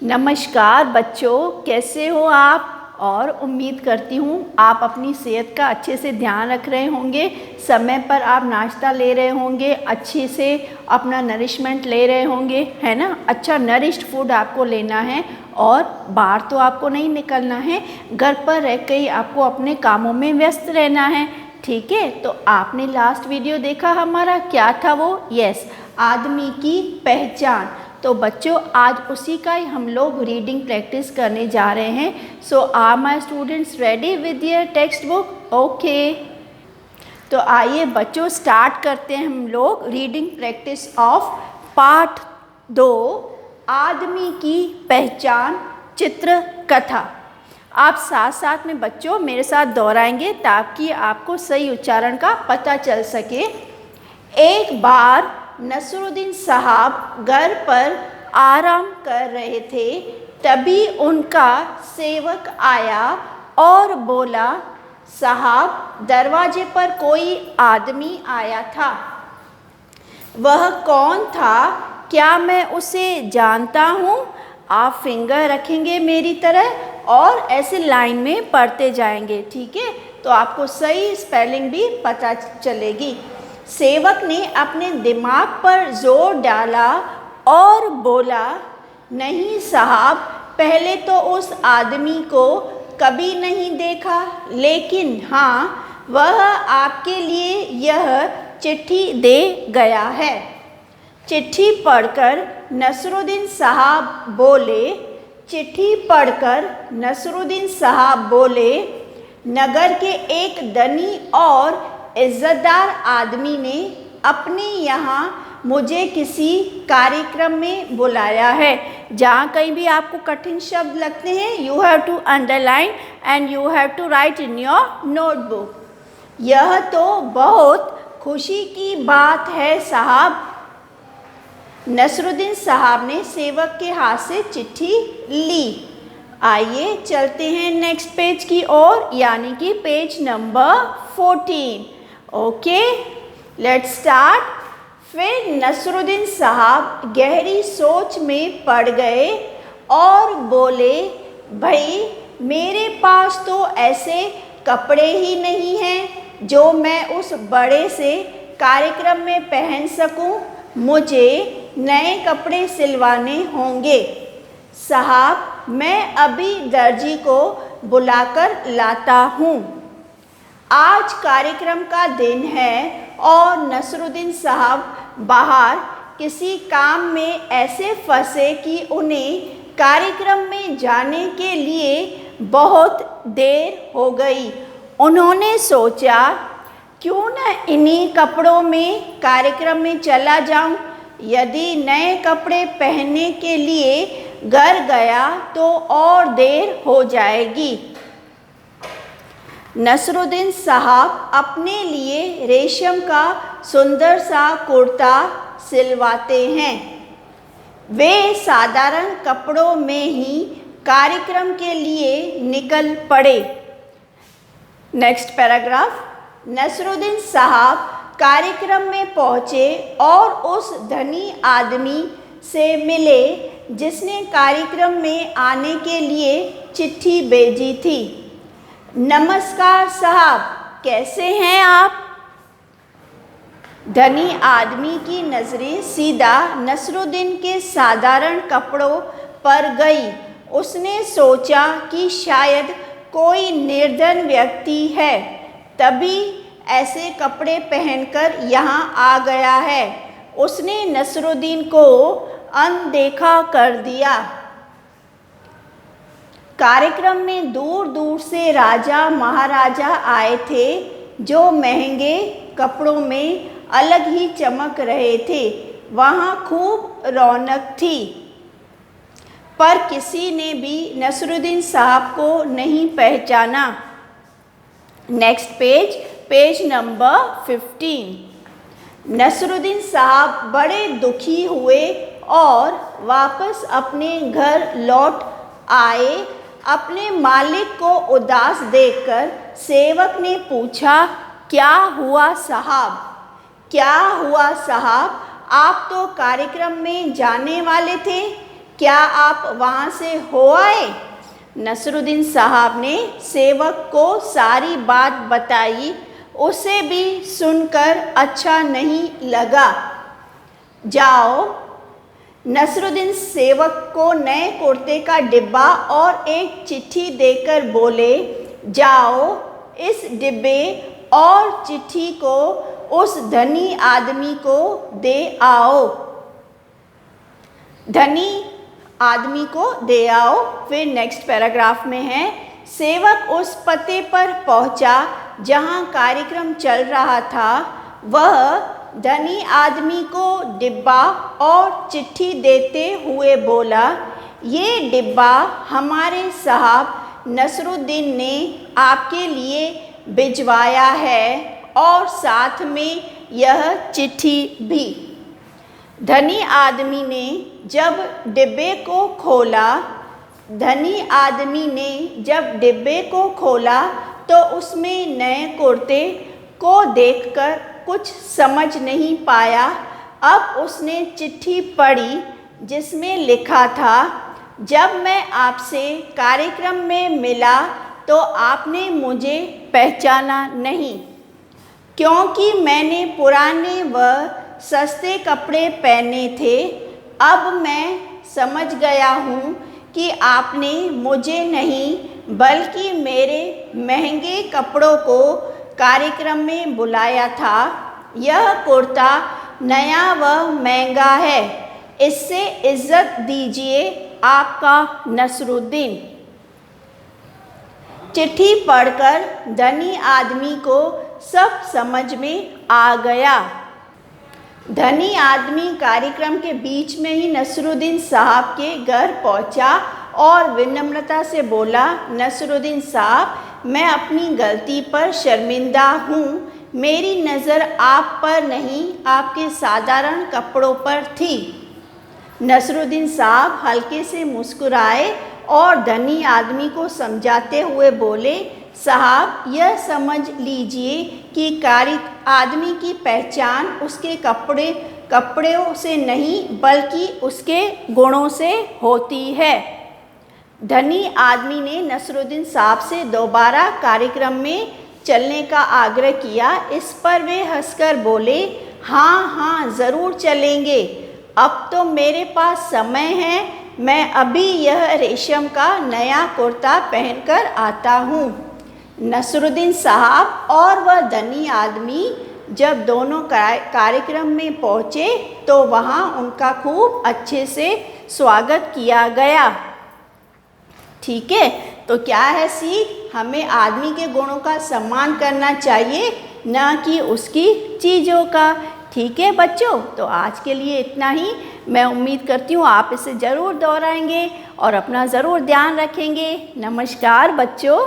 नमस्कार बच्चों, कैसे हो आप। और उम्मीद करती हूँ आप अपनी सेहत का अच्छे से ध्यान रख रहे होंगे। समय पर आप नाश्ता ले रहे होंगे, अच्छे से अपना नरिशमेंट ले रहे होंगे, है ना। अच्छा नरिश्ड फूड आपको लेना है और बाहर तो आपको नहीं निकलना है, घर पर रह के ही आपको अपने कामों में व्यस्त रहना है। ठीक है, तो आपने लास्ट वीडियो देखा हमारा, क्या था वो? यस, आदमी की पहचान। तो बच्चों आज उसी का ही हम लोग रीडिंग प्रैक्टिस करने जा रहे हैं। So are my students ready with your text book? Okay, तो आइए बच्चों स्टार्ट करते हैं हम लोग रीडिंग प्रैक्टिस ऑफ पार्ट 2, आदमी की पहचान चित्र कथा। आप साथ साथ में बच्चों मेरे साथ दोहराएंगे ताकि आपको सही उच्चारण का पता चल सके। एक बार नसरुद्दीन साहब घर पर आराम कर रहे थे, तभी उनका सेवक आया और बोला, साहब दरवाजे पर कोई आदमी आया था। वह कौन था? क्या मैं उसे जानता हूँ? आप फिंगर रखेंगे मेरी तरह और ऐसे लाइन में पढ़ते जाएंगे, ठीक है, तो आपको सही स्पेलिंग भी पता चलेगी। सेवक ने अपने दिमाग पर जोर डाला और बोला, नहीं साहब, पहले तो उस आदमी को कभी नहीं देखा, लेकिन हाँ, वह आपके लिए यह चिट्ठी दे गया है। चिट्ठी पढ़कर नसरुद्दीन साहब बोले, नगर के एक धनी और इज्जतदार आदमी ने अपने यहाँ मुझे किसी कार्यक्रम में बुलाया है। जहाँ कहीं भी आपको कठिन शब्द लगते हैं, you have to underline and you have to write in your notebook. यह तो बहुत खुशी की बात है साहब। नसरुद्दीन साहब ने सेवक के हाथ से चिट्ठी ली। आइए चलते हैं नेक्स्ट पेज की ओर, यानी कि page number 14। Okay, let's start. फिर नसरुद्दीन साहब गहरी सोच में पड़ गए और बोले, भाई मेरे पास तो ऐसे कपड़े ही नहीं हैं जो मैं उस बड़े से कार्यक्रम में पहन सकूं। मुझे नए कपड़े सिलवाने होंगे। साहब मैं अभी दर्जी को बुलाकर लाता हूँ। आज कार्यक्रम का दिन है और नसरुद्दीन साहब बाहर किसी काम में ऐसे फंसे कि उन्हें कार्यक्रम में जाने के लिए बहुत देर हो गई। उन्होंने सोचा, क्यों न इन्हीं कपड़ों में कार्यक्रम में चला जाऊं। यदि नए कपड़े पहनने के लिए घर गया तो और देर हो जाएगी। नसरुद्दीन साहब अपने लिए रेशम का सुंदर सा कुर्ता सिलवाते हैं। वे साधारण कपड़ों में ही कार्यक्रम के लिए निकल पड़े। Next paragraph. नसरुद्दीन साहब कार्यक्रम में पहुँचे और उस धनी आदमी से मिले जिसने कार्यक्रम में आने के लिए चिट्ठी भेजी थी। नमस्कार साहब, कैसे हैं आप? धनी आदमी की नज़रें सीधा नसरुद्दीन के साधारण कपड़ों पर गई। उसने सोचा कि शायद कोई निर्धन व्यक्ति है, तभी ऐसे कपड़े पहनकर यहाँ आ गया है। उसने नसरुद्दीन को अनदेखा कर दिया। कार्यक्रम में दूर दूर से राजा महाराजा आए थे, जो महंगे कपड़ों में अलग ही चमक रहे थे। वहाँ खूब रौनक थी, पर किसी ने भी नसरुद्दीन साहब को नहीं पहचाना। Next page, page number 15। Nasiruddin साहब बड़े दुखी हुए और वापस अपने घर लौट आए। अपने मालिक को उदास देखकर सेवक ने पूछा, क्या हुआ साहब? क्या हुआ साहब? आप तो कार्यक्रम में जाने वाले थे, क्या आप वहाँ से हो आए? नसरुद्दीन साहब ने सेवक को सारी बात बताई। उसे भी सुनकर अच्छा नहीं लगा। जाओ। नसरुद्दीन सेवक को नए कुर्ते का डिब्बा और एक चिट्ठी देकर बोले, जाओ इस डिब्बे और चिट्ठी को उस धनी आदमी को दे आओ। धनी आदमी को दे आओ। फिर नेक्स्ट पैराग्राफ में है, सेवक उस पते पर पहुंचा जहां कार्यक्रम चल रहा था। वह धनी आदमी को डिब्बा और चिट्ठी देते हुए बोला, ये डिब्बा हमारे साहब नसरुद्दीन ने आपके लिए भिजवाया है और साथ में यह चिट्ठी भी। धनी आदमी ने जब डिब्बे को खोला तो उसमें नए कुर्ते को देखकर कुछ समझ नहीं पाया। अब उसने चिट्ठी पढ़ी जिसमें लिखा था, जब मैं आपसे कार्यक्रम में मिला तो आपने मुझे पहचाना नहीं, क्योंकि मैंने पुराने व सस्ते कपड़े पहने थे। अब मैं समझ गया हूँ कि आपने मुझे नहीं बल्कि मेरे महंगे कपड़ों को कार्यक्रम में बुलाया था। यह कुर्ता नया व महंगा है, इससे इज्जत दीजिए। आपका नसरुद्दीन। चिट्ठी पढ़कर धनी आदमी को सब समझ में आ गया। धनी आदमी कार्यक्रम के बीच में ही नसरुद्दीन साहब के घर पहुंचा और विनम्रता से बोला, नसरुद्दीन साहब, मैं अपनी गलती पर शर्मिंदा हूँ। मेरी नज़र आप पर नहीं, आपके साधारण कपड़ों पर थी। नसरुद्दीन साहब हल्के से मुस्कुराए और धनी आदमी को समझाते हुए बोले, साहब, यह समझ लीजिए कि आदमी की पहचान उसके कपड़ों से नहीं बल्कि उसके गुणों से होती है। धनी आदमी ने नसरुद्दीन साहब से दोबारा कार्यक्रम में चलने का आग्रह किया। इस पर वे हंसकर बोले, हाँ हाँ ज़रूर चलेंगे, अब तो मेरे पास समय है। मैं अभी यह रेशम का नया कुर्ता पहनकर आता हूँ। नसरुद्दीन साहब और वह धनी आदमी जब दोनों कार्यक्रम में पहुँचे तो वहाँ उनका खूब अच्छे से स्वागत किया गया। ठीक है, तो क्या है सीख? हमें आदमी के गुणों का सम्मान करना चाहिए, न कि उसकी चीज़ों का। ठीक है बच्चों, तो आज के लिए इतना ही। मैं उम्मीद करती हूँ आप इसे ज़रूर दोहराएंगे और अपना ज़रूर ध्यान रखेंगे। नमस्कार बच्चों।